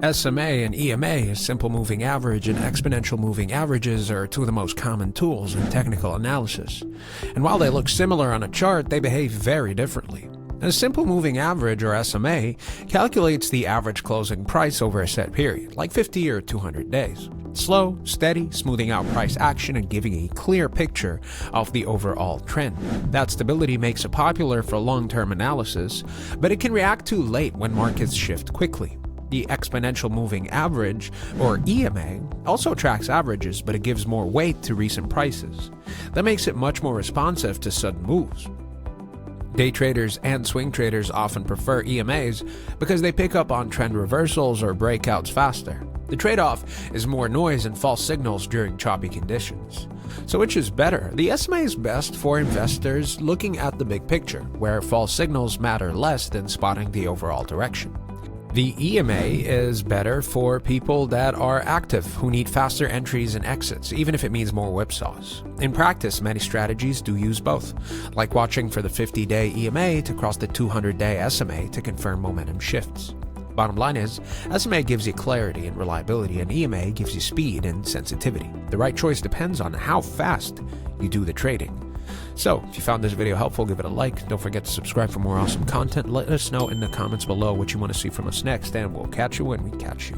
SMA and EMA, simple moving average, and exponential moving averages are two of the most common tools in technical analysis. And while they look similar on a chart, they behave very differently. A simple moving average, or SMA, calculates the average closing price over a set period, like 50 or 200 days. Slow, steady, smoothing out price action and giving a clear picture of the overall trend. That stability makes it popular for long-term analysis, but it can react too late when markets shift quickly. The Exponential Moving Average, or EMA, also tracks averages, but it gives more weight to recent prices. That makes it much more responsive to sudden moves. Day traders and swing traders often prefer EMAs because they pick up on trend reversals or breakouts faster. The trade-off is more noise and false signals during choppy conditions. So which is better? The SMA is best for investors looking at the big picture, where false signals matter less than spotting the overall direction. The EMA is better for people that are active, who need faster entries and exits, even if it means more whipsaws. In practice, many strategies do use both, like watching for the 50-day EMA to cross the 200-day SMA to confirm momentum shifts. Bottom line is, SMA gives you clarity and reliability, and EMA gives you speed and sensitivity. The right choice depends on how fast you do the trading. So, if you found this video helpful, give it a like. Don't forget to subscribe for more awesome content. Let us know in the comments below what you want to see from us next, and we'll catch you when we catch you.